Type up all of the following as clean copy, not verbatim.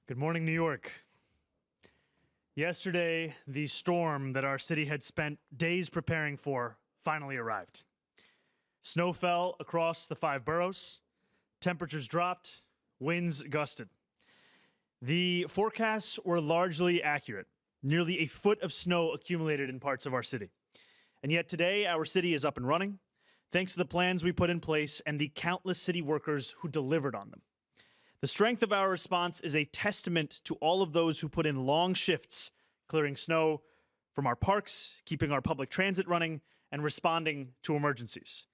Good morning, New York. Yesterday, the storm that our city had spent days preparing for finally arrived. Snow fell across the 5 boroughs, temperatures dropped, winds gusted. The forecasts were largely accurate. Nearly a foot of snow accumulated in parts of our city. And yet today, our city is up and running, thanks to the plans we put in place and the countless city workers who delivered on them. The strength of our response is a testament to all of those who put in long shifts, clearing snow from our parks, keeping our public transit running, and responding to emergencies.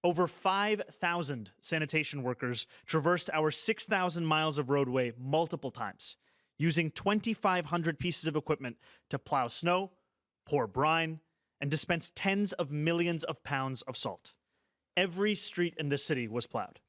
Over 5,000 sanitation workers traversed our 6,000 miles of roadway multiple times, using 2,500 pieces of equipment to plow snow, pour brine, and dispense tens of millions of pounds of salt. Every street in the city was plowed.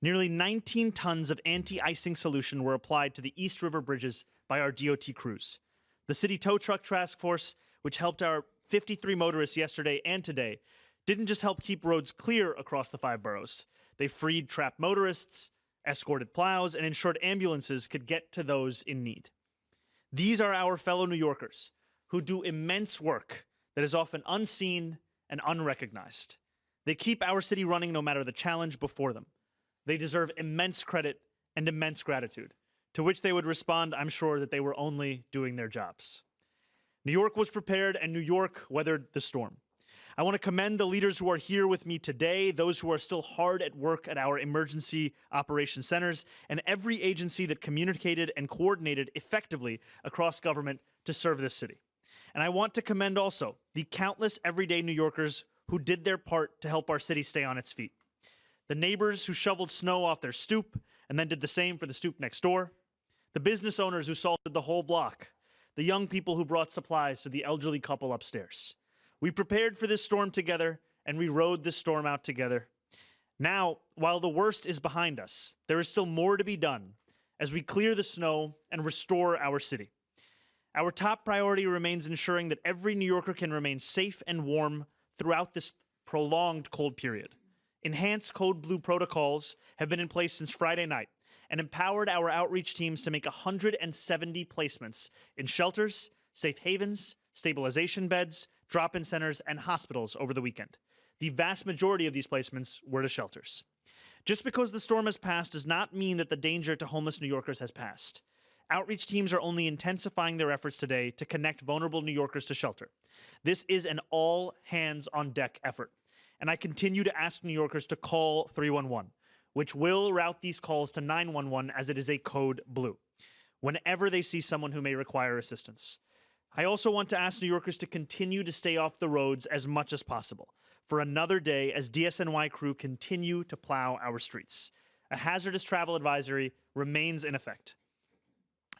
Nearly 19 tons of anti-icing solution were applied to the East River bridges by our DOT crews. The City Tow Truck Task Force, which helped our 53 motorists yesterday and today, didn't just help keep roads clear across the 5 boroughs. They freed trapped motorists, escorted plows, and ensured ambulances could get to those in need. These are our fellow New Yorkers who do immense work that is often unseen and unrecognized. They keep our city running no matter the challenge before them. They deserve immense credit and immense gratitude, to which they would respond, I'm sure, that they were only doing their jobs. New York was prepared, and New York weathered the storm. I want to commend the leaders who are here with me today, those who are still hard at work at our emergency operations centers, and every agency that communicated and coordinated effectively across government to serve this city. And I want to commend also the countless everyday New Yorkers who did their part to help our city stay on its feet. The neighbors who shoveled snow off their stoop and then did the same for the stoop next door. The business owners who salted the whole block. The young people who brought supplies to the elderly couple upstairs. We prepared for this storm together, and we rode this storm out together. Now, while the worst is behind us, there is still more to be done as we clear the snow and restore our city. Our top priority remains ensuring that every New Yorker can remain safe and warm throughout this prolonged cold period. Enhanced Code Blue protocols have been in place since Friday night and empowered our outreach teams to make 170 placements in shelters, safe havens, stabilization beds, drop-in centers, and hospitals over the weekend. The vast majority of these placements were to shelters. Just because the storm has passed does not mean that the danger to homeless New Yorkers has passed. Outreach teams are only intensifying their efforts today to connect vulnerable New Yorkers to shelter. This is an all-hands-on-deck effort. And I continue to ask New Yorkers to call 311, which will route these calls to 911 as it is a code blue, whenever they see someone who may require assistance. I also want to ask New Yorkers to continue to stay off the roads as much as possible for another day as DSNY crew continue to plow our streets. A hazardous travel advisory remains in effect.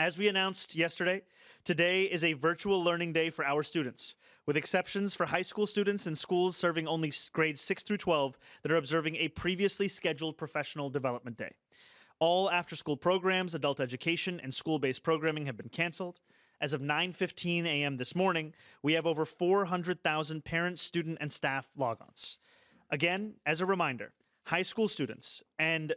As we announced yesterday, today is a virtual learning day for our students, with exceptions for high school students and schools serving only grades 6 through 12 that are observing a previously scheduled professional development day. All after-school programs, adult education, and school-based programming have been canceled. As of 9:15 a.m. this morning, we have over 400,000 parent, student, and staff logons. Again, as a reminder, high school students and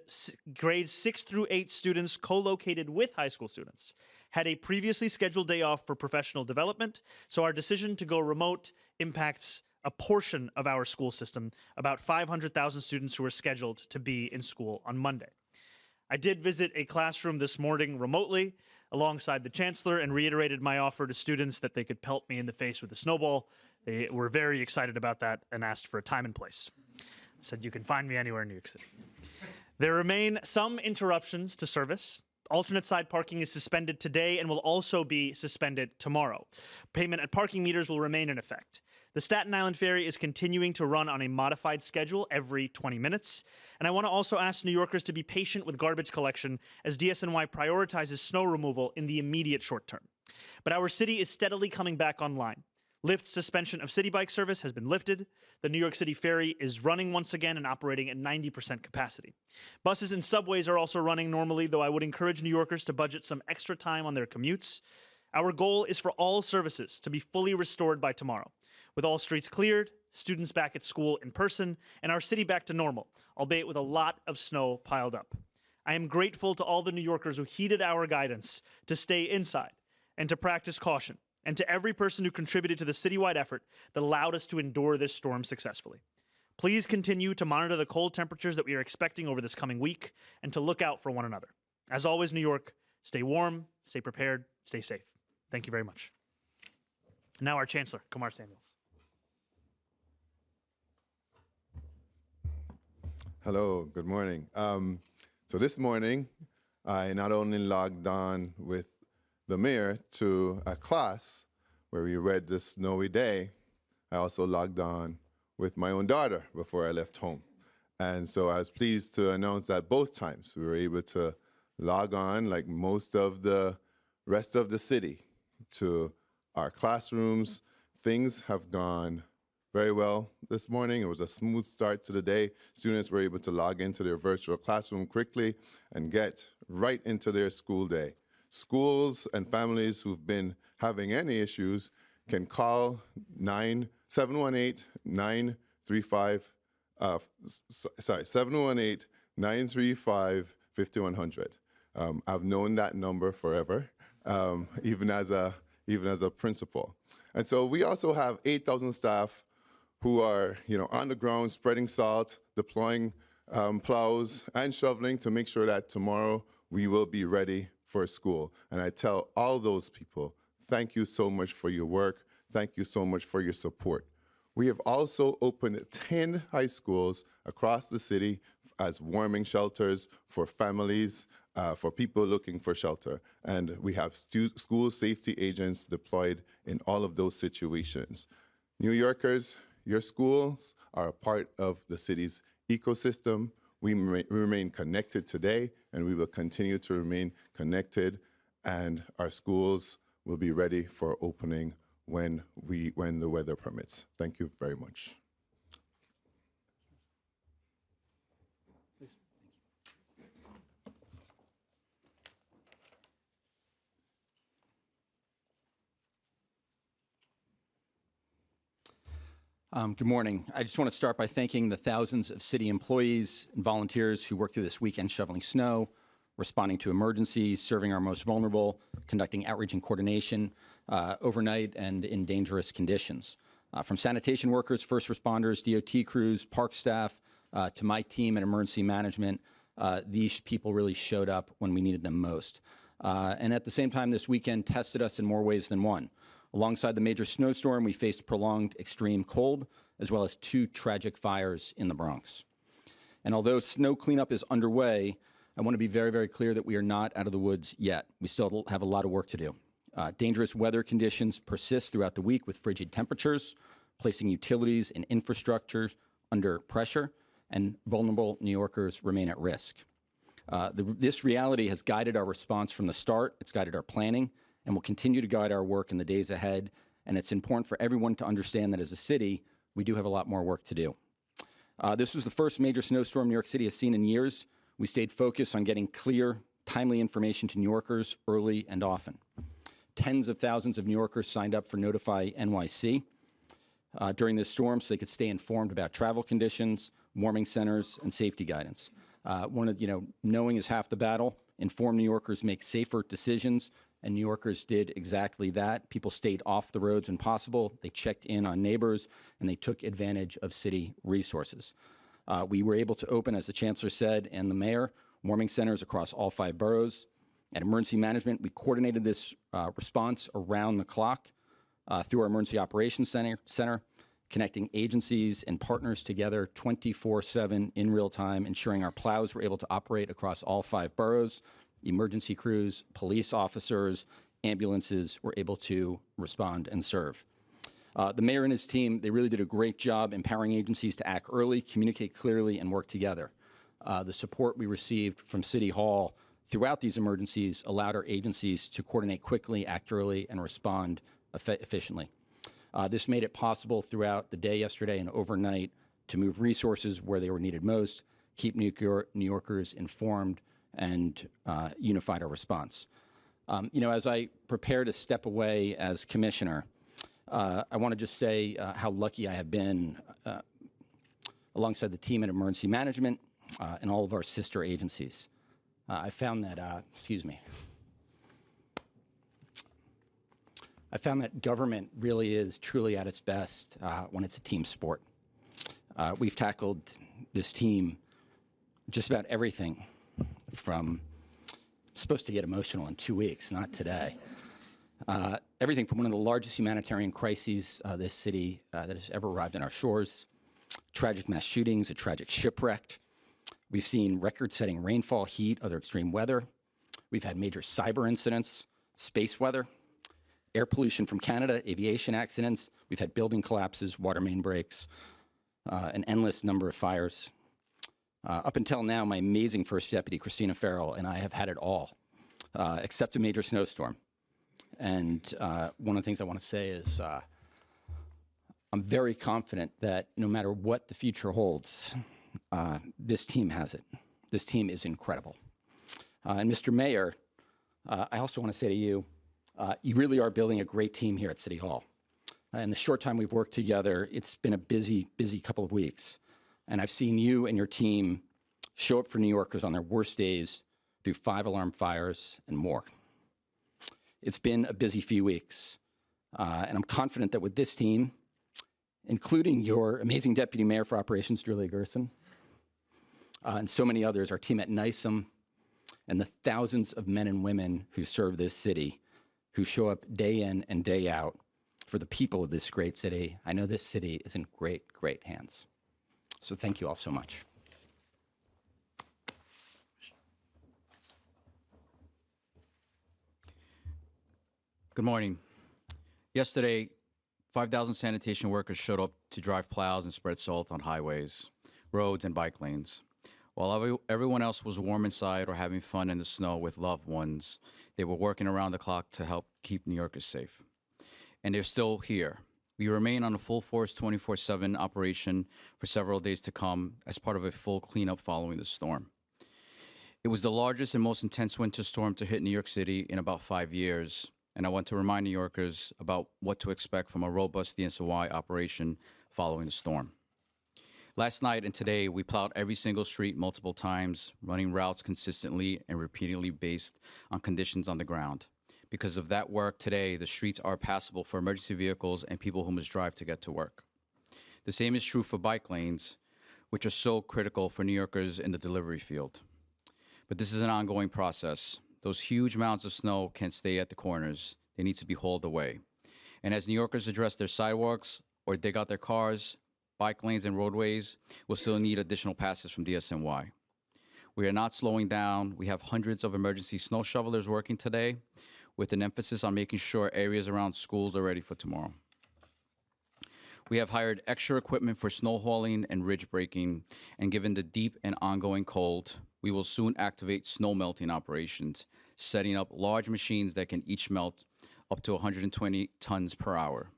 grades 6 through 8 students co-located with high school students had a previously scheduled day off for professional development, so our decision to go remote impacts a portion of our school system, about 500,000 students who are scheduled to be in school on Monday. I did visit a classroom this morning remotely alongside the chancellor and reiterated my offer to students that they could pelt me in the face with a snowball. They were very excited about that and asked for a time and place. I said, you can find me anywhere in New York City. There remain some interruptions to service. Alternate side parking is suspended today and will also be suspended tomorrow. Payment at parking meters will remain in effect. The Staten Island Ferry is continuing to run on a modified schedule every 20 minutes. And I want to also ask New Yorkers to be patient with garbage collection as DSNY prioritizes snow removal in the immediate short term. But our city is steadily coming back online. Lyft's suspension of city bike service has been lifted. The New York City Ferry is running once again and operating at 90% capacity. Buses and subways are also running normally, though I would encourage New Yorkers to budget some extra time on their commutes. Our goal is for all services to be fully restored by tomorrow, with all streets cleared, students back at school in person, and our city back to normal, albeit with a lot of snow piled up. I am grateful to all the New Yorkers who heeded our guidance to stay inside and to practice caution, and to every person who contributed to the citywide effort that allowed us to endure this storm successfully. Please continue to monitor the cold temperatures that we are expecting over this coming week and to look out for one another. As always, New York, stay warm, stay prepared, stay safe. Thank you very much. Now our Chancellor, Kumar Samuels. Hello, good morning. So this morning, I not only logged on with the mayor to a class where we read The Snowy Day, I also logged on with my own daughter before I left home. And so I was pleased to announce that both times we were able to log on, like most of the rest of the city, to our classrooms. Things have gone very well this morning. It was a smooth start to the day. Students were able to log into their virtual classroom quickly and get right into their school day. Schools and families who've been having any issues can call 718-935-5100. I've known that number forever, even as a principal. And so we also have 8,000 staff who are, on the ground spreading salt, deploying plows and shoveling to make sure that tomorrow we will be ready for school. And I tell all those people, thank you so much for your work. Thank you so much for your support. We have also opened 10 high schools across the city as warming shelters for families, for people looking for shelter. And we have school safety agents deployed in all of those situations. New Yorkers, your schools are a part of the city's ecosystem. We remain connected today, and we will continue to remain connected, and our schools will be ready for opening when the weather permits. Thank you very much. Good morning. I just want to start by thanking the thousands of city employees and volunteers who worked through this weekend shoveling snow, responding to emergencies, serving our most vulnerable, conducting outreach and coordination overnight and in dangerous conditions. From sanitation workers, first responders, DOT crews, park staff, to my team in emergency management, these people really showed up when we needed them most. And at the same time, this weekend tested us in more ways than one. Alongside the major snowstorm, we faced prolonged extreme cold, as well as 2 tragic fires in the Bronx. And although snow cleanup is underway, I want to be very, very clear that we are not out of the woods yet. We still have a lot of work to do. Dangerous weather conditions persist throughout the week with frigid temperatures, placing utilities and infrastructure under pressure, and vulnerable New Yorkers remain at risk. This reality has guided our response from the start. It's guided our planning, and will continue to guide our work in the days ahead. And it's important for everyone to understand that as a city, we do have a lot more work to do. This was the first major snowstorm New York City has seen in years. We stayed focused on getting clear, timely information to New Yorkers early and often. Tens of thousands of New Yorkers signed up for Notify NYC during this storm so they could stay informed about travel conditions, warming centers, and safety guidance. Knowing is half the battle. Informed New Yorkers make safer decisions, and New Yorkers did exactly that. People stayed off the roads when possible. They checked in on neighbors, and they took advantage of city resources. We were able to open, as the Chancellor said, and the Mayor, warming centers across all 5 boroughs. At Emergency Management, we coordinated this response around the clock through our Emergency Operations Center, connecting agencies and partners together 24/7 in real time, ensuring our plows were able to operate across all 5 boroughs. Emergency crews, police officers, ambulances were able to respond and serve. The mayor and his team, they really did a great job empowering agencies to act early, communicate clearly, and work together. The support we received from City Hall throughout these emergencies allowed our agencies to coordinate quickly, act early, and respond efficiently. This made it possible throughout the day yesterday and overnight to move resources where they were needed most, keep New Yorkers informed, and unified our response. As I prepare to step away as commissioner, I want to just say how lucky I have been alongside the team at Emergency Management and all of our sister agencies. I found that, excuse me. I found that government really is truly at its best when it's a team sport. We've tackled this team just about everything from, supposed to get emotional in 2 weeks, not today. Everything from one of the largest humanitarian crises this city that has ever arrived on our shores, tragic mass shootings, a tragic shipwreck. We've seen record-setting rainfall, heat, other extreme weather. We've had major cyber incidents, space weather, air pollution from Canada, aviation accidents. We've had building collapses, water main breaks, an endless number of fires. Up until now, my amazing First Deputy, Christina Farrell, and I have had it all, except a major snowstorm. And one of the things I want to say is I'm very confident that no matter what the future holds, this team has it. This team is incredible. And Mr. Mayor, I also want to say to you, you really are building a great team here at City Hall. In the short time we've worked together, it's been a busy, busy couple of weeks. And I've seen you and your team show up for New Yorkers on their worst days through 5-alarm fires and more. It's been a busy few weeks. And I'm confident that with this team, including your amazing Deputy Mayor for Operations, Julia Gerson, and so many others, our team at NYSEM, and the thousands of men and women who serve this city, who show up day in and day out for the people of this great city. I know this city is in great, great hands. So thank you all so much. Good morning. Yesterday, 5,000 sanitation workers showed up to drive plows and spread salt on highways, roads, and bike lanes. While everyone else was warm inside or having fun in the snow with loved ones, they were working around the clock to help keep New Yorkers safe. And they're still here. We remain on a full force 24/7 operation for several days to come as part of a full cleanup following the storm. It was the largest and most intense winter storm to hit New York City in about 5 years, and I want to remind New Yorkers about what to expect from a robust DSY operation following the storm. Last night and today, we plowed every single street multiple times, running routes consistently and repeatedly based on conditions on the ground. Because of that work today, the streets are passable for emergency vehicles and people who must drive to get to work. The same is true for bike lanes, which are so critical for New Yorkers in the delivery field. But this is an ongoing process. Those huge mounds of snow can't stay at the corners. They need to be hauled away. And as New Yorkers address their sidewalks or dig out their cars, bike lanes and roadways will still need additional passes from DSNY. We are not slowing down. We have hundreds of emergency snow shovelers working today, with an emphasis on making sure areas around schools are ready for tomorrow. We have hired extra equipment for snow hauling and ridge breaking, and given the deep and ongoing cold, we will soon activate snow melting operations, setting up large machines that can each melt up to 120 tons per hour.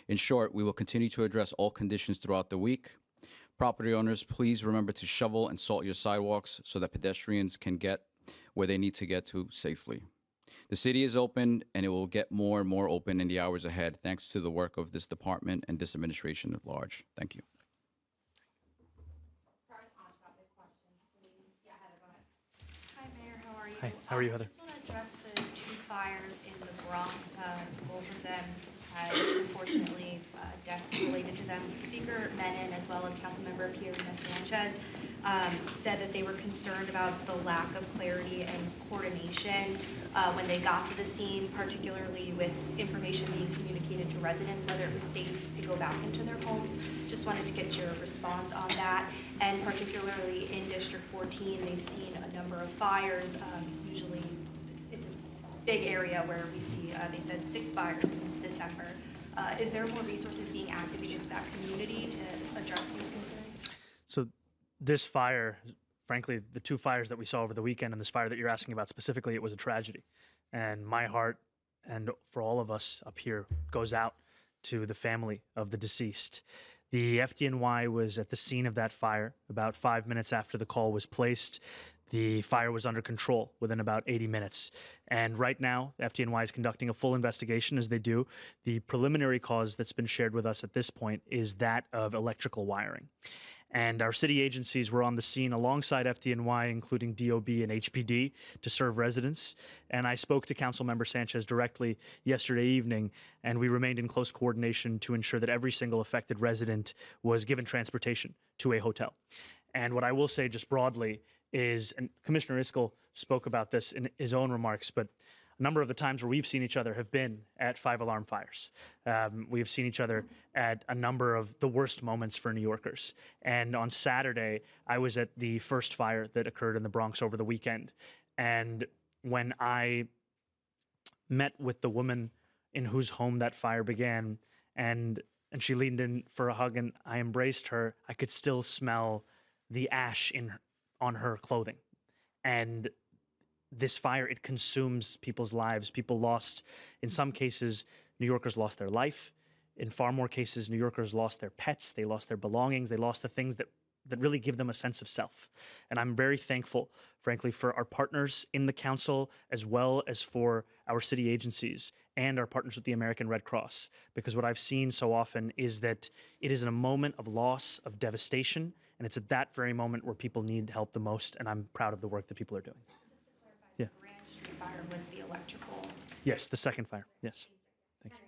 In short, we will continue to address all conditions throughout the week. Property owners, please remember to shovel and salt your sidewalks so that pedestrians can get where they need to get to safely. The city is open, and it will get more and more open in the hours ahead, thanks to the work of this department and this administration at large. Thank you. Hi, Mayor. How are you? Hi, how are you, Heather? I just want to address the 2 fires in the Bronx. Both of them had, unfortunately, deaths related to them. Speaker Menon, as well as Councilmember Pierina Sanchez, said that they were concerned about the lack of clarity and coordination when they got to the scene, particularly with information being communicated to residents, whether it was safe to go back into their homes. Just wanted to get your response on that. And particularly in District 14, they've seen a number of fires. Usually it's a big area where we see, they said 6 fires since December. Is there more resources being activated to that community to address these concerns? So this fire, frankly, the 2 fires that we saw over the weekend and this fire that you're asking about specifically, it was a tragedy. And my heart, and for all of us up here, goes out to the family of the deceased. The FDNY was at the scene of that fire about 5 minutes after the call was placed. The fire was under control within about 80 minutes. And right now, the FDNY is conducting a full investigation, as they do. The preliminary cause that's been shared with us at this point is that of electrical wiring. And our city agencies were on the scene alongside FDNY, including DOB and HPD, to serve residents. And I spoke to Councilmember Sanchez directly yesterday evening, and we remained in close coordination to ensure that every single affected resident was given transportation to a hotel. And what I will say just broadly is, and Commissioner Iskel spoke about this in his own remarks, but a number of the times where we've seen each other have been at 5-alarm fires. We have seen each other at a number of the worst moments for New Yorkers. And on Saturday, I was at the first fire that occurred in the Bronx over the weekend. And when I met with the woman in whose home that fire began, and she leaned in for a hug, and I embraced her, I could still smell the ash on her clothing. And this fire, it consumes people's lives. People lost, in some cases, New Yorkers lost their life. In far more cases, New Yorkers lost their pets, they lost their belongings, they lost the things that really give them a sense of self. And I'm very thankful, frankly, for our partners in the council, as well as for our city agencies and our partners with the American Red Cross, because what I've seen so often is that it is in a moment of loss, of devastation, and it's at that very moment where people need help the most, and I'm proud of the work that people are doing. Yeah. Grand Street fire was the electrical. Yes, the second fire. Yes. Thank you.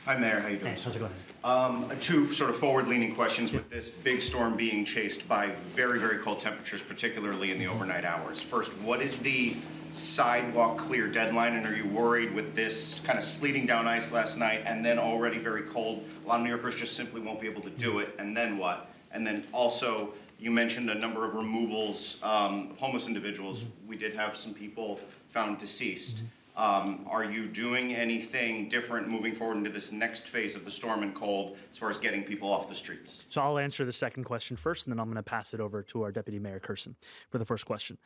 Hi, Mayor. How you doing? Hey, how's it going? Two sort of forward-leaning questions with this big storm being chased by very, very cold temperatures, particularly in the overnight hours. First, what is the sidewalk clear deadline, and are you worried with this kind of sleeting down ice last night and then already very cold, a lot of New Yorkers just simply won't be able to do it, and then what? And then also, you mentioned a number of removals of homeless individuals. We did have some people found deceased. Are you doing anything different moving forward into this next phase of the storm and cold as far as getting people off the streets? So I'll answer the second question first, and then I'm going to pass it over to our Deputy Mayor Kersen for the first question.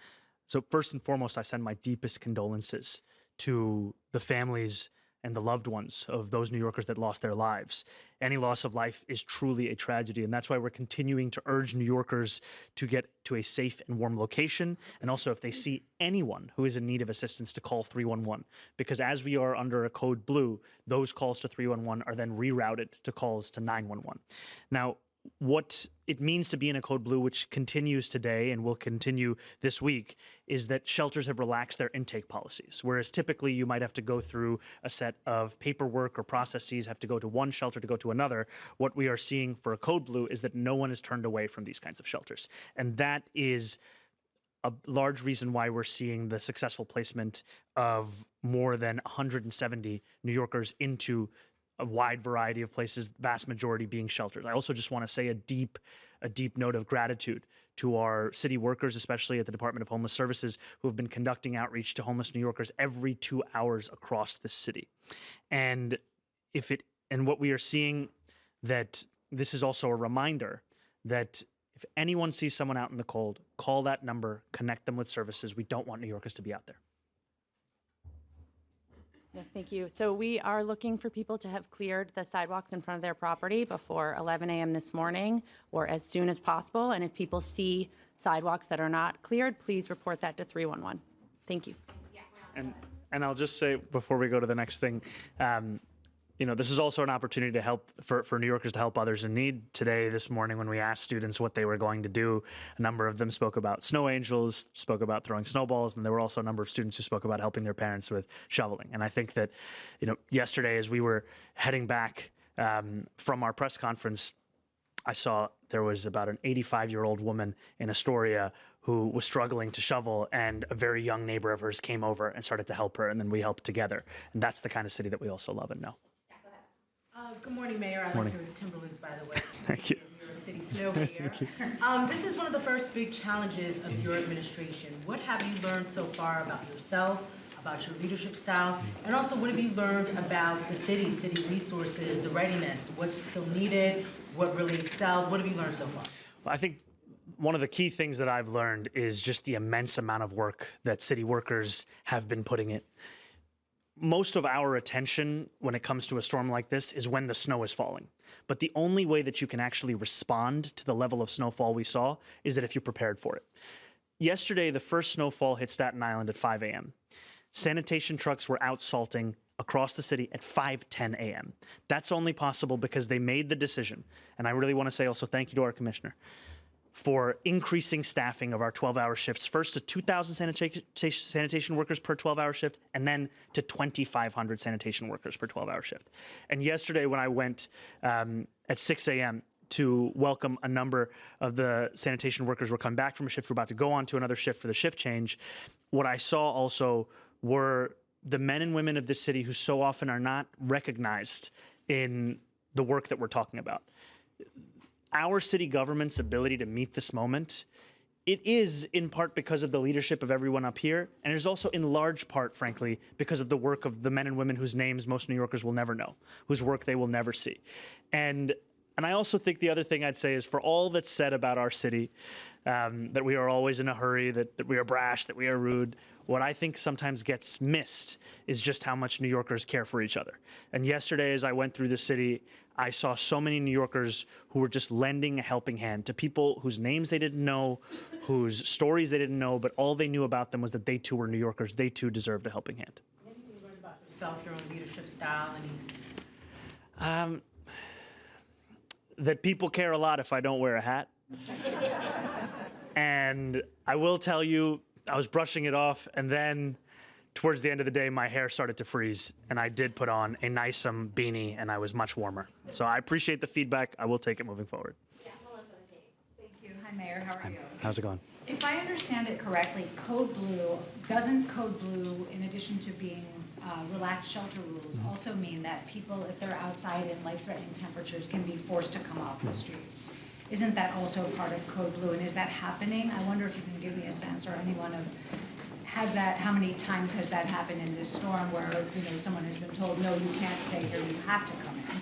So first and foremost, I send my deepest condolences to the families and the loved ones of those New Yorkers that lost their lives. Any loss of life is truly a tragedy, and that's why we're continuing to urge New Yorkers to get to a safe and warm location, and also if they see anyone who is in need of assistance to call 311, because as we are under a code blue, those calls to 311 are then rerouted to calls to 911. Now, what it means to be in a code blue, which continues today and will continue this week, is that shelters have relaxed their intake policies. Whereas typically you might have to go through a set of paperwork or processes, have to go to one shelter to go to another. What we are seeing for a code blue is that no one is turned away from these kinds of shelters. And that is a large reason why we're seeing the successful placement of more than 170 New Yorkers into a wide variety of places, vast majority being shelters. I also just want to say a deep note of gratitude to our city workers, especially at the Department of Homeless Services, who have been conducting outreach to homeless New Yorkers every 2 hours across the city. And what we are seeing, that this is also a reminder that if anyone sees someone out in the cold, call that number, connect them with services. We don't want New Yorkers to be out there. Yes, thank you. So we are looking for people to have cleared the sidewalks in front of their property before 11 a.m. this morning or as soon as possible. And if people see sidewalks that are not cleared, please report that to 311. Thank you. And I'll just say before we go to the next thing, this is also an opportunity to help for New Yorkers to help others in need. Today, this morning, when we asked students what they were going to do, a number of them spoke about snow angels, spoke about throwing snowballs, and there were also a number of students who spoke about helping their parents with shoveling. And I think that, yesterday as we were heading back from our press conference, I saw there was about an 85-year-old woman in Astoria who was struggling to shovel, and a very young neighbor of hers came over and started to help her, and then we helped together. And that's the kind of city that we also love and know. Good morning, Mayor. I like your Timberlands, by the way. Thank you. New York City snow here. This is one of the first big challenges of your administration. What have you learned so far about yourself, about your leadership style, and also what have you learned about the city resources, the readiness, what's still needed, what really excelled? What have you learned so far? Well, I think one of the key things that I've learned is just the immense amount of work that city workers have been putting in. Most of our attention when it comes to a storm like this is when the snow is falling. But the only way that you can actually respond to the level of snowfall we saw is that if you're prepared for it. Yesterday, the first snowfall hit Staten Island at 5 a.m. Sanitation trucks were out salting across the city at 5:10 a.m. That's only possible because they made the decision. And I really want to say also thank you to our commissioner. for increasing staffing of our 12-hour shifts, first to 2,000 sanitation workers per 12-hour shift, and then to 2,500 sanitation workers per 12-hour shift. And yesterday when I went at 6 a.m. to welcome a number of the sanitation workers who were coming back from a shift, we're about to go on to another shift for the shift change, what I saw also were the men and women of this city who so often are not recognized in the work that we're talking about. Our city government's ability to meet this moment, it is in part because of the leadership of everyone up here, and it is also in large part, frankly, because of the work of the men and women whose names most New Yorkers will never know, whose work they will never see. And I also think the other thing I'd say is, for all that's said about our city, that we are always in a hurry, that we are brash, that we are rude, what I think sometimes gets missed is just how much New Yorkers care for each other. And yesterday, as I went through the city, I saw so many New Yorkers who were just lending a helping hand to people whose names they didn't know, whose stories they didn't know, but all they knew about them was that they too were New Yorkers. They too deserved a helping hand. Anything you learned about yourself, your own leadership style, That people care a lot if I don't wear a hat. And I will tell you, I was brushing it off, and then towards the end of the day, my hair started to freeze, and I did put on a nice beanie, and I was much warmer. So I appreciate the feedback. I will take it moving forward. Yeah, Melissa, thank you. Hi, Mayor. How are you? How's it going? If I understand it correctly, Code Blue, doesn't Code Blue, in addition to being relaxed shelter rules, also mean that people, if they're outside in life-threatening temperatures, can be forced to come off the streets? Isn't that also part of Code Blue, and is that happening? I wonder if you can give me a sense, or anyone of, how many times has that happened in this storm where, someone has been told, no, you can't stay here, you have to come in?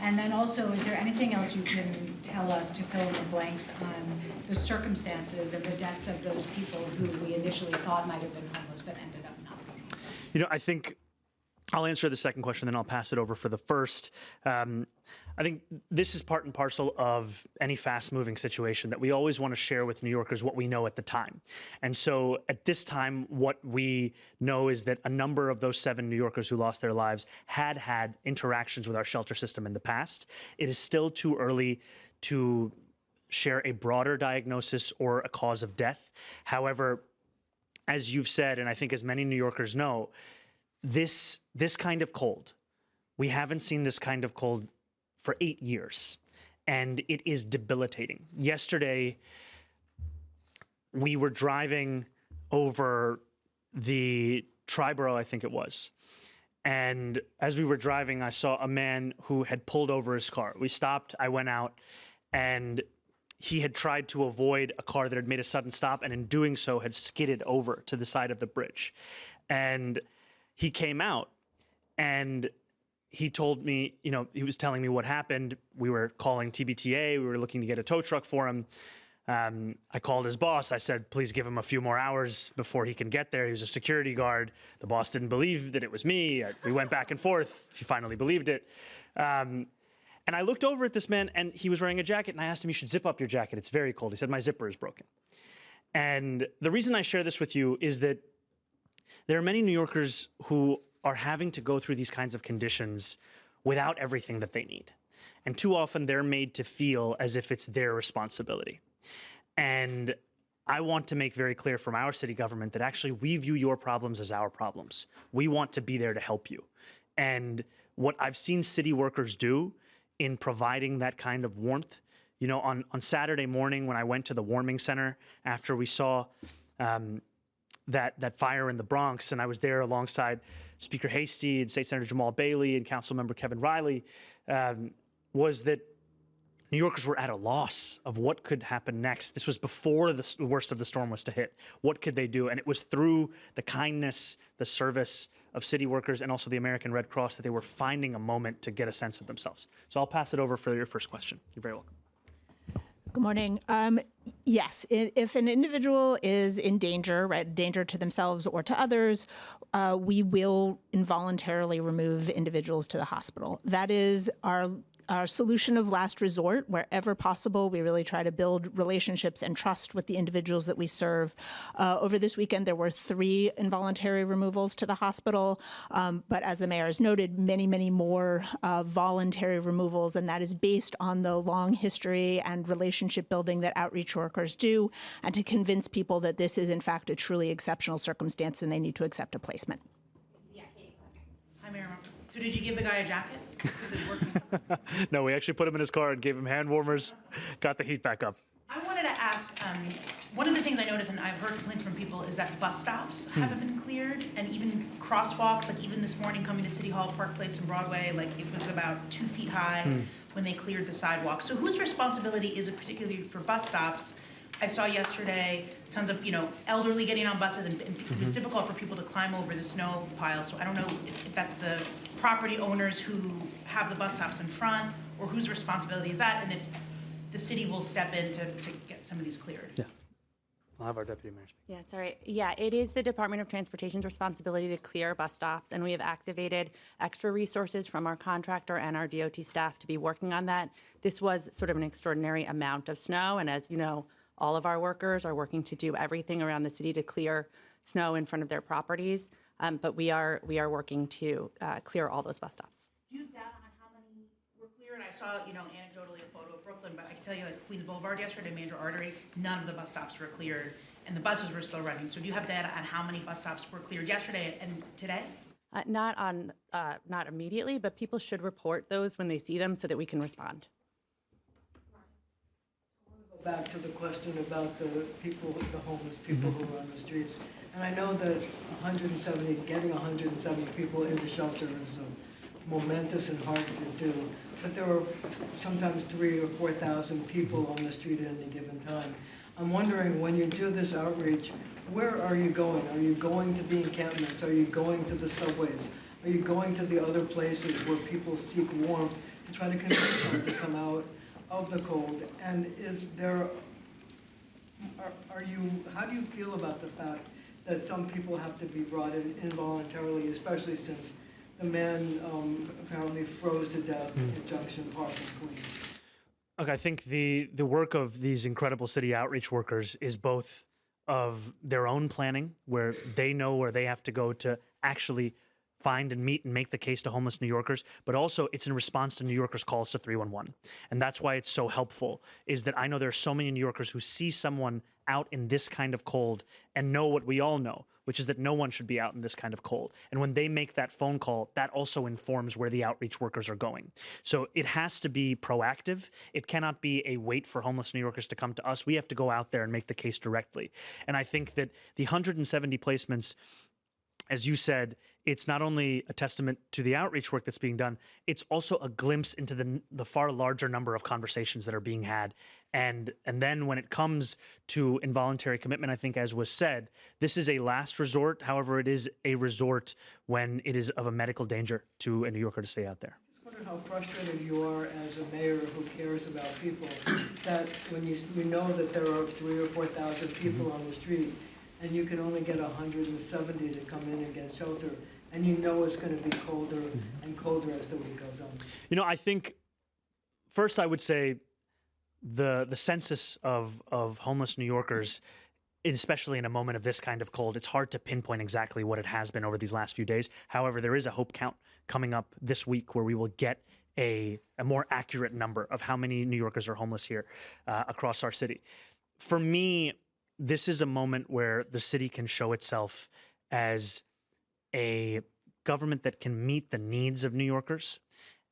And then also, is there anything else you can tell us to fill in the blanks on the circumstances and the deaths of those people who we initially thought might have been homeless but ended up not being? I think I'll answer the second question, then I'll pass it over for the first. I think this is part and parcel of any fast-moving situation, that we always want to share with New Yorkers what we know at the time. And so at this time, what we know is that a number of those 7 New Yorkers who lost their lives had interactions with our shelter system in the past. It is still too early to share a broader diagnosis or a cause of death. However, as you've said, and I think as many New Yorkers know, this kind of cold, we haven't seen this kind of cold for 8 years, and it is debilitating. Yesterday, we were driving over the Triborough, I think it was, and as we were driving, I saw a man who had pulled over his car. We stopped, I went out, and he had tried to avoid a car that had made a sudden stop, and in doing so had skidded over to the side of the bridge. And he came out, and he told me, he was telling me what happened. We were calling TBTA. We were looking to get a tow truck for him. I called his boss. I said, please give him a few more hours before he can get there. He was a security guard. The boss didn't believe that it was me. We went back and forth. He finally believed it. And I looked over at this man, and he was wearing a jacket, and I asked him, you should zip up your jacket. It's very cold. He said, my zipper is broken. And the reason I share this with you is that there are many New Yorkers who are having to go through these kinds of conditions without everything that they need. And too often they're made to feel as if it's their responsibility. And I want to make very clear from our city government that actually we view your problems as our problems. We want to be there to help you. And what I've seen city workers do in providing that kind of warmth, on Saturday morning when I went to the warming center after we saw that fire in the Bronx, and I was there alongside Speaker Hastie and State Senator Jamal Bailey and Councilmember Kevin Riley, was that New Yorkers were at a loss of what could happen next. This was before the worst of the storm was to hit. What could they do? And it was through the kindness, the service of city workers and also the American Red Cross that they were finding a moment to get a sense of themselves. So I'll pass it over for your first question. You're very welcome. Good morning. Yes, if an individual is in danger, right, danger to themselves or to others, we will involuntarily remove individuals to the hospital. That is our our solution of last resort. Wherever possible, we really try to build relationships and trust with the individuals that we serve. Over this weekend, there were 3 involuntary removals to the hospital, but as the mayor has noted, many, many more voluntary removals, and that is based on the long history and relationship building that outreach workers do, and to convince people that this is, in fact, a truly exceptional circumstance and they need to accept a placement. Hi, Mayor. So did you give the guy a jacket? Is it working? No, we actually put him in his car and gave him hand warmers, got the heat back up. I wanted to ask, one of the things I noticed, and I've heard complaints from people, is that bus stops haven't been cleared, and even crosswalks, like even this morning coming to City Hall, Park Place, and Broadway, like it was about 2 feet high when they cleared the sidewalk. So whose responsibility is it, particularly for bus stops? I saw yesterday tons of, elderly getting on buses, and it's difficult for people to climb over the snow pile. So I don't know if that's the property owners who have the bus stops in front, or whose responsibility is that, and if the city will step in to get some of these cleared. Yeah. I'll have our deputy mayor speak. Yeah, sorry. Yeah, it is the Department of Transportation's responsibility to clear bus stops, and we have activated extra resources from our contractor and our DOT staff to be working on that. This was sort of an extraordinary amount of snow, and as you know, all of our workers are working to do everything around the city to clear snow in front of their properties, but we are working to clear all those bus stops. Do you have data on how many were cleared? I saw, anecdotally a photo of Brooklyn, but I can tell you, like Queens Boulevard yesterday, Major Artery, none of the bus stops were cleared, and the buses were still running. So do you have data on how many bus stops were cleared yesterday and today? Not immediately, but people should report those when they see them so that we can respond. Back to the question about the people, the homeless people who are on the streets. And I know that getting 170 people into shelter is momentous and hard to do. But there are sometimes 3,000 or 4,000 people on the street at any given time. I'm wondering, when you do this outreach, where are you going? Are you going to the encampments? Are you going to the subways? Are you going to the other places where people seek warmth to try to convince them to come out of the cold? And is there, how do you feel about the fact that some people have to be brought in involuntarily, especially since the man apparently froze to death at Junction Park in Queens? Look, I think the work of these incredible city outreach workers is both of their own planning, where they know where they have to go to actually find and meet and make the case to homeless New Yorkers, but also it's in response to New Yorkers' calls to 311. And that's why it's so helpful, is that I know there are so many New Yorkers who see someone out in this kind of cold and know what we all know, which is that no one should be out in this kind of cold. And when they make that phone call, that also informs where the outreach workers are going. So it has to be proactive. It cannot be a wait for homeless New Yorkers to come to us. We have to go out there and make the case directly. And I think that the 170 placements, as you said, it's not only a testament to the outreach work that's being done, it's also a glimpse into the far larger number of conversations that are being had. And then when it comes to involuntary commitment, I think, as was said, this is a last resort. However, it is a resort when it is of a medical danger to a New Yorker to stay out there. I just wonder how frustrated you are as a mayor who cares about people, that when we know that there are 3,000 or 4,000 people on the street, and you can only get 170 to come in and get shelter, and you know it's going to be colder and colder as the week goes on. I think first I would say the census of homeless New Yorkers, especially in a moment of this kind of cold, it's hard to pinpoint exactly what it has been over these last few days. However, there is a hope count coming up this week where we will get a more accurate number of how many New Yorkers are homeless here across our city. For me, this is a moment where the city can show itself as a government that can meet the needs of New Yorkers,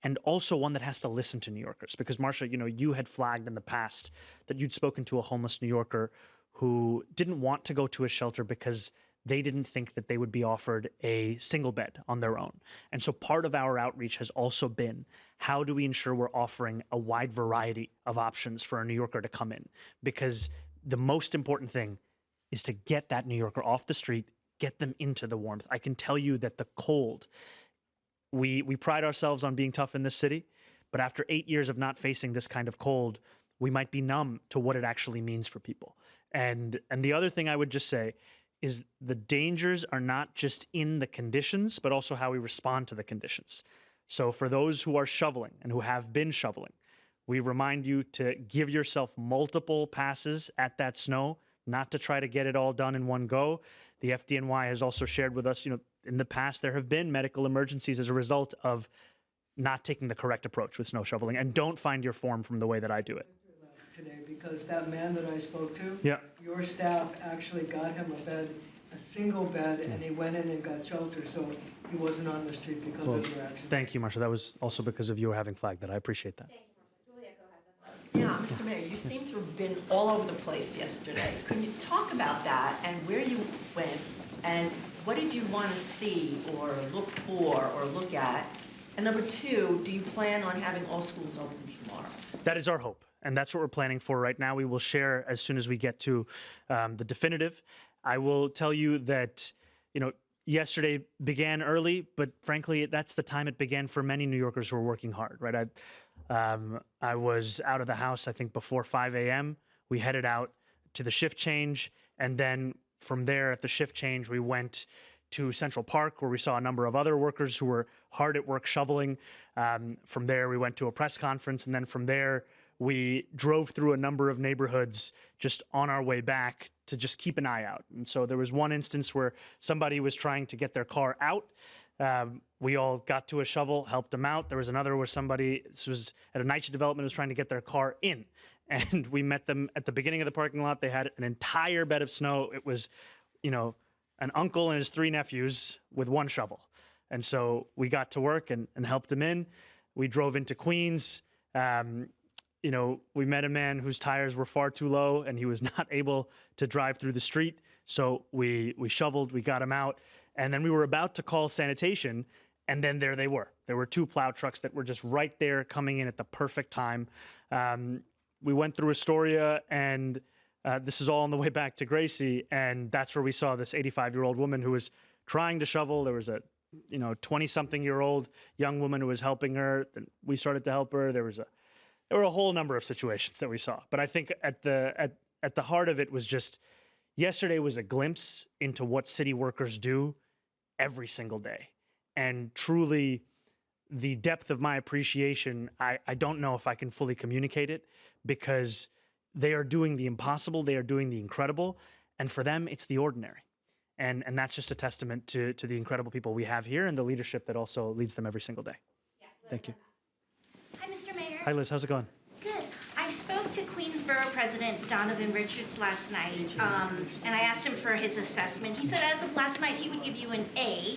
and also one that has to listen to New Yorkers. Because, Marcia, you had flagged in the past that you'd spoken to a homeless New Yorker who didn't want to go to a shelter because they didn't think that they would be offered a single bed on their own. And so part of our outreach has also been, how do we ensure we're offering a wide variety of options for a New Yorker to come in? Because the most important thing is to get that New Yorker off the street, get them into the warmth. I can tell you that the cold, we pride ourselves on being tough in this city, but after 8 years of not facing this kind of cold, we might be numb to what it actually means for people. And the other thing I would just say is the dangers are not just in the conditions, but also how we respond to the conditions. So for those who are shoveling and who have been shoveling, we remind you to give yourself multiple passes at that snow, not to try to get it all done in one go. The FDNY has also shared with us, in the past there have been medical emergencies as a result of not taking the correct approach with snow shoveling. And don't find your form from the way that I do it. Today, because that man that I spoke to, Yeah. your staff actually got him a single bed, and he went in and got shelter, so he wasn't on the street because of your action. Thank you, Marsha. That was also because of you having flagged that. I appreciate that. Yeah, Mr. Mayor, you seem to have been all over the place yesterday. Can you talk about that and where you went and what did you want to see or look for or look at? And number two, do you plan on having all schools open tomorrow? That is our hope, and that's what we're planning for right now. We will share as soon as we get to the definitive. I will tell you that, yesterday began early, but frankly, that's the time it began for many New Yorkers who are working hard, right? I was out of the house, I think, before 5 a.m. We headed out to the shift change, and then from there at the shift change, we went to Central Park, where we saw a number of other workers who were hard at work shoveling. From there, we went to a press conference, and then from there, we drove through a number of neighborhoods just on our way back to just keep an eye out. And so there was one instance where somebody was trying to get their car out. We all got to a shovel, helped them out. There was another where somebody, this was at a NYCHA development, was trying to get their car in. And we met them at the beginning of the parking lot. They had an entire bed of snow. It was, an uncle and his 3 nephews with 1 shovel. And so we got to work and helped him in. We drove into Queens. We met a man whose tires were far too low and he was not able to drive through the street. So we shoveled, we got him out. And then we were about to call sanitation, and then there they were. There were 2 plow trucks that were just right there coming in at the perfect time. We went through Astoria, and this is all on the way back to Gracie, and that's where we saw this 85-year-old woman who was trying to shovel. There was a 20-something-year-old young woman who was helping her. Then we started to help her. There were a whole number of situations that we saw. But I think at the heart of it was just, yesterday was a glimpse into what city workers do every single day. And truly, the depth of my appreciation, I don't know if I can fully communicate it, because they are doing the impossible, they are doing the incredible, and for them, it's the ordinary. And that's just a testament to the incredible people we have here and the leadership that also leads them every single day. Yeah, Thank you. Hi, Mr. Mayor. Hi, Liz. How's it going? Good. I spoke to Queensborough President Donovan Richards last night, and I asked him for his assessment. He said as of last night, he would give you an A.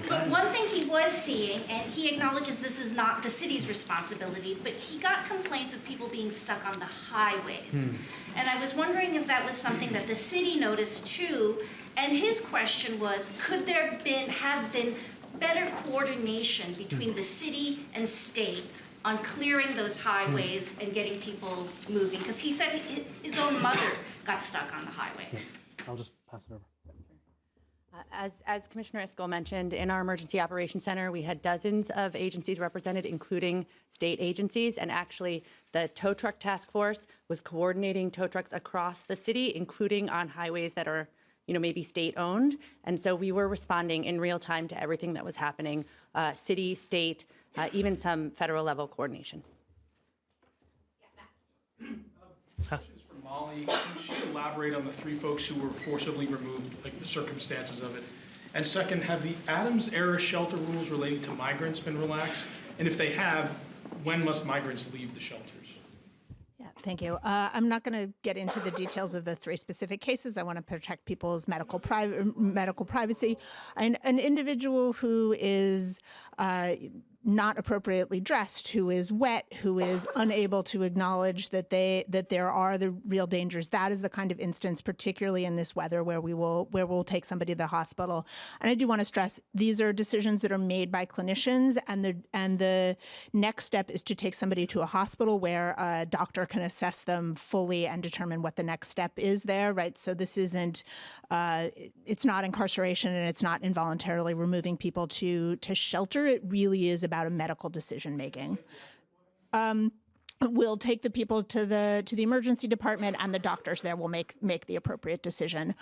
But one thing he was seeing, and he acknowledges this is not the city's responsibility, but he got complaints of people being stuck on the highways. And I was wondering if that was something that the city noticed too. And his question was, could there have been better coordination between the city and state on clearing those highways and getting people moving? Because he said his own mother got stuck on the highway. Yeah. I'll just pass it over. As Commissioner Iscol mentioned, in our Emergency Operations Center, we had dozens of agencies represented, including state agencies, and actually the tow truck task force was coordinating tow trucks across the city, including on highways that are maybe state-owned. And so we were responding in real time to everything that was happening, city, state, even some federal-level coordination. Questions for Molly. Can she elaborate on the 3 folks who were forcibly removed, like the circumstances of it? And second, have the Adams-era shelter rules relating to migrants been relaxed? And if they have, when must migrants leave the shelters? Yeah, thank you. I'm not going to get into the details of the 3 specific cases. I want to protect people's medical privacy. An individual who is not appropriately dressed, who is wet, who is unable to acknowledge that there are the real dangers. That is the kind of instance, particularly in this weather, where we'll take somebody to the hospital. And I do want to stress, these are decisions that are made by clinicians, and the next step is to take somebody to a hospital where a doctor can assess them fully and determine what the next step is there, right? So this isn't, it's not incarceration, and it's not involuntarily removing people to shelter. It really is about a medical decision making. we'll take the people to the emergency department, and the doctors there will make the appropriate decision.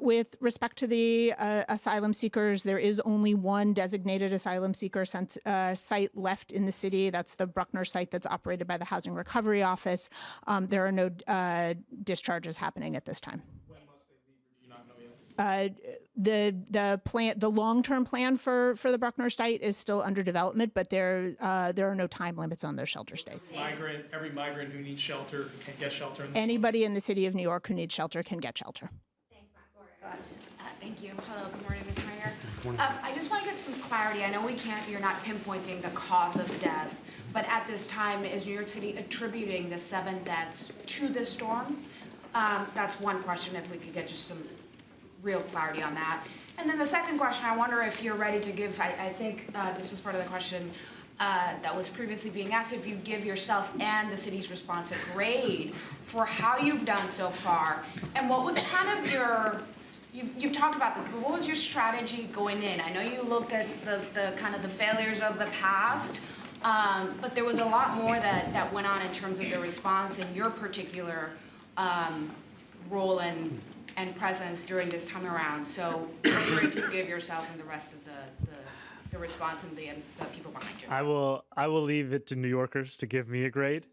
With respect to the asylum seekers, there is only one designated asylum seeker site left in the city. That's the Bruckner site that's operated by the Housing Recovery Office. There are no discharges happening at this time. When must they leave, or do you not know yet? The long-term plan for the Bruckner site is still under development, but there are no time limits on their shelter stays. Every migrant who needs shelter can get shelter. Anybody in the city of New York who needs shelter can get shelter. Thank you. Hello, good morning, Mr. Mayor. I just want to get some clarity. I know you're not pinpointing the cause of death, but at this time, is New York City attributing the 7 deaths to the storm? That's one question, if we could get just some real clarity on that. And then the second question, I wonder if you're ready to give, I think this was part of the question that was previously being asked, if you give yourself and the city's response a grade for how you've done so far, and what was kind of you've talked about this, but what was your strategy going in? I know you looked at the kind of the failures of the past, but there was a lot more that went on in terms of the response and your particular role and presence during this time around. So what grade do you give yourself and the rest of the response and the people behind you? I will leave it to New Yorkers to give me a grade.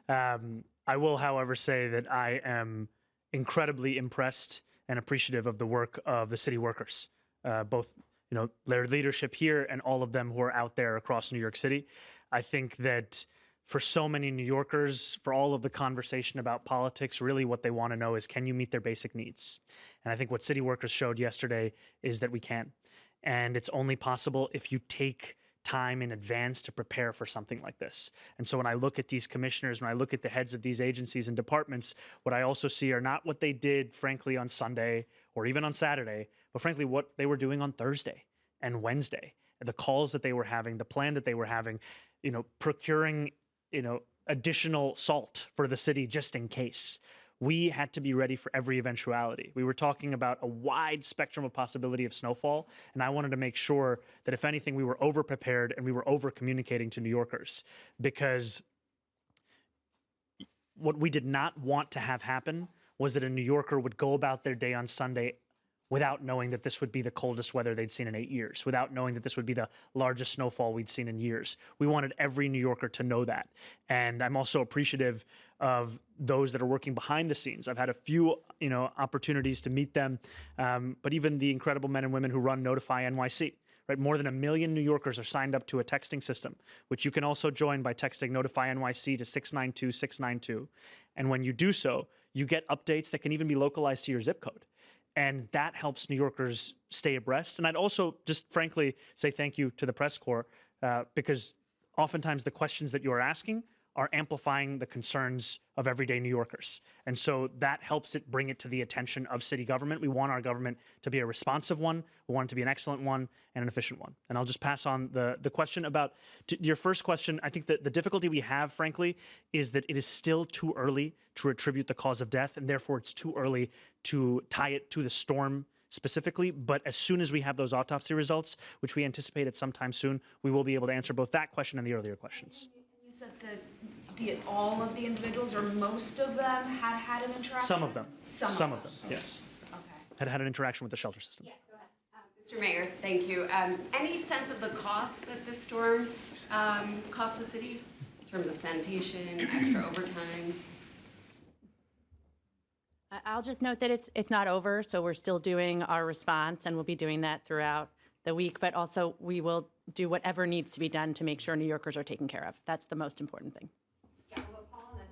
I will, however, say that I am incredibly impressed and appreciative of the work of the city workers, both their leadership here and all of them who are out there across New York City. I think that for so many New Yorkers, for all of the conversation about politics, really what they want to know is, can you meet their basic needs? And I think what city workers showed yesterday is that we can. And it's only possible if you take time in advance to prepare for something like this. And so when I look at these commissioners, when I look at the heads of these agencies and departments, what I also see are not what they did, frankly, on Sunday or even on Saturday, but frankly, what they were doing on Thursday and Wednesday, the calls that they were having, the plan that they were having, procuring, additional salt for the city just in case. We had to be ready for every eventuality. We were talking about a wide spectrum of possibility of snowfall, and I wanted to make sure that if anything, we were over-prepared and we were over-communicating to New Yorkers, because what we did not want to have happen was that a New Yorker would go about their day on Sunday without knowing that this would be the coldest weather they'd seen in 8 years, without knowing that this would be the largest snowfall we'd seen in years. We wanted every New Yorker to know that. And I'm also appreciative of those that are working behind the scenes. I've had a few, opportunities to meet them, but even the incredible men and women who run Notify NYC. Right, more than 1 million New Yorkers are signed up to a texting system, which you can also join by texting Notify NYC to 692-692. And when you do so, you get updates that can even be localized to your zip code. And that helps New Yorkers stay abreast. And I'd also just frankly say thank you to the press corps, because oftentimes the questions that you're asking are amplifying the concerns of everyday New Yorkers. And so that helps it bring it to the attention of city government. We want our government to be a responsive one. We want it to be an excellent one and an efficient one. And I'll just pass on the question about your first question. I think that the difficulty we have, frankly, is that it is still too early to attribute the cause of death, and therefore it's too early to tie it to the storm specifically. But as soon as we have those autopsy results, which we anticipate at sometime soon, we will be able to answer both that question and the earlier questions. You said that all of the individuals, or most of them, had an interaction? Some of them. Some of them, Some. yes. Okay. Had an interaction with the shelter system. Yeah, go ahead. Mr. Mayor, thank you. Any sense of the cost that this storm cost the city in terms of sanitation, extra overtime? I'll just note that it's not over, so we're still doing our response, and we'll be doing that throughout the week, but also we will do whatever needs to be done to make sure New Yorkers are taken care of. That's the most important thing. Yeah, well, Paul and then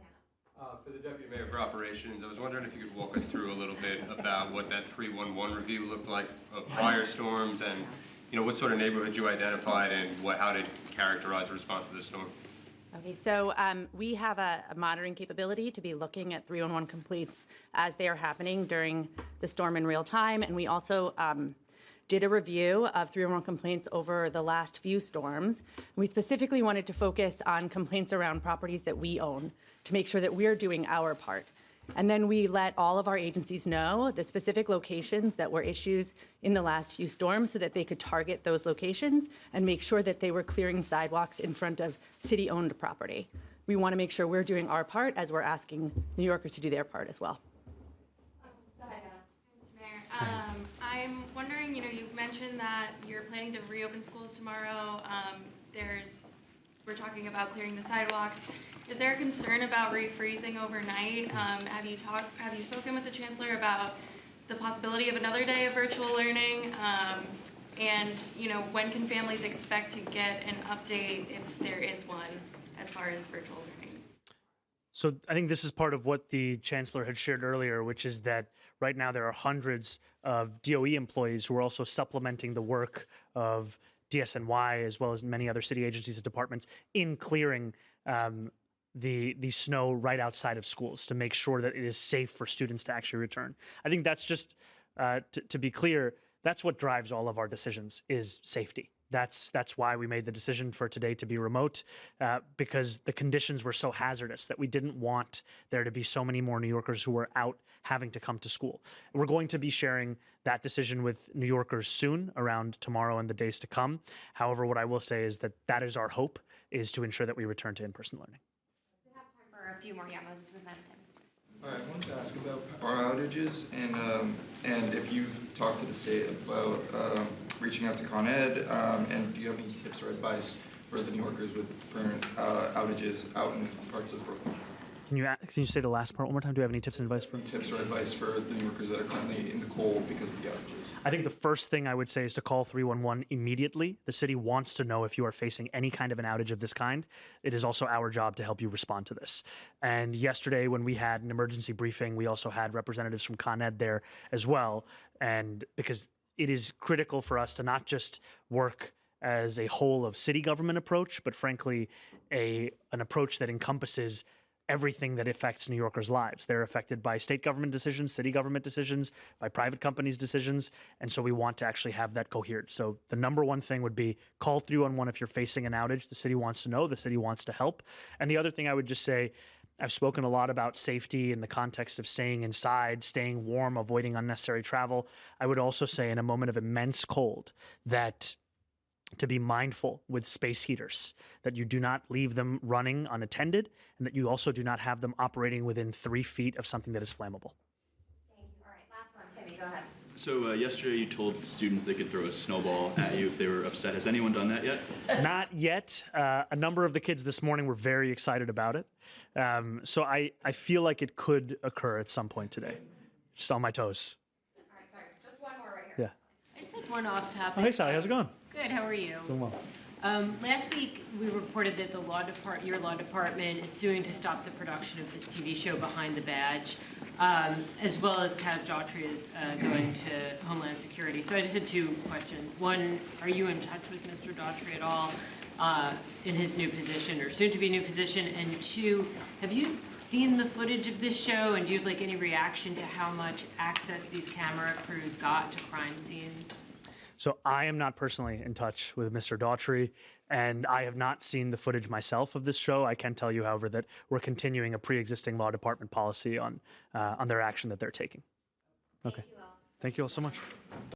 Hannah. For the Deputy Mayor for Operations, I was wondering if you could walk us through a little bit about what that 311 review looked like of prior storms, and what sort of neighborhoods you identified, and how to characterize the response to this storm. Okay, so we have a monitoring capability to be looking at 311 complaints as they are happening during the storm in real time, and we also did a review of 311 complaints over the last few storms. We specifically wanted to focus on complaints around properties that we own to make sure that we're doing our part. And then we let all of our agencies know the specific locations that were issues in the last few storms so that they could target those locations and make sure that they were clearing sidewalks in front of city-owned property. we want to make sure we're doing our part as we're asking New Yorkers to do their part as well. I'm wondering, you've mentioned that you're planning to reopen schools tomorrow. We're talking about clearing the sidewalks. Is there a concern about refreezing overnight? Have you spoken with the chancellor about the possibility of another day of virtual learning? And when can families expect to get an update if there is one as far as virtual learning? So I think this is part of what the chancellor had shared earlier, which is that right now there are hundreds of DOE employees who are also supplementing the work of DSNY as well as many other city agencies and departments in clearing the snow right outside of schools to make sure that it is safe for students to actually return. I think that's just, to be clear, that's what drives all of our decisions is safety. That's why we made the decision for today to be remote, because the conditions were so hazardous that we didn't want there to be so many more New Yorkers who were out having to come to school. We're going to be sharing that decision with New Yorkers soon, around tomorrow and the days to come. However, what I will say is that that is our hope, is to ensure that we return to in-person learning. We have time for a few more Moses and then Tim. All right, I wanted to ask about power outages and if you've talked to the state about reaching out to Con Ed, and do you have any tips or advice for the New Yorkers with current outages out in parts of Brooklyn? Can you say the last part one more time? Do you have any tips and advice for me? Tips or advice for the New Yorkers that are currently in the cold because of the outages? I think the first thing I would say is to call 311 immediately. The city wants to know if you are facing any kind of an outage of this kind. It is also our job to help you respond to this. And yesterday when we had an emergency briefing, we also had representatives from Con Ed there as well. And because it is critical for us to not just work as a whole of city government approach, but frankly, an approach that encompasses everything that affects New Yorkers' lives. They're affected by state government decisions, city government decisions, by private companies' decisions, and so we want to actually have that cohered. So the number one thing would be call 311 if you're facing an outage. The city wants to know, the city wants to help. And the other thing I would just say, I've spoken a lot about safety in the context of staying inside, staying warm, avoiding unnecessary travel. I would also say in a moment of immense cold that to be mindful with space heaters, that you do not leave them running unattended, and that you also do not have them operating within 3 feet of something that is flammable. Thank you. All right, last one, Timmy, go ahead. So yesterday you told students they could throw a snowball at you if they were upset. Has anyone done that yet? Not yet. A number of the kids this morning were very excited about it. So I feel like it could occur at some point today. Just on my toes. All right, sorry, just one more right here. Yeah. I just had one off topic. Oh, hey, Sally, how's it going? Good, how are you? Doing well. Last week, we reported that your law department is suing to stop the production of this TV show Behind the Badge, as well as Kaz Daughtry is going to Homeland Security. So I just had two questions. One, are you in touch with Mr. Daughtry at all in his new position or soon-to-be new position? And two, have you seen the footage of this show, and do you have any reaction to how much access these camera crews got to crime scenes? So I am not personally in touch with Mr. Daughtry, and I have not seen the footage myself of this show. I can tell you, however, that we're continuing a pre-existing law department policy on their action that they're taking. Okay. Thank you all so much.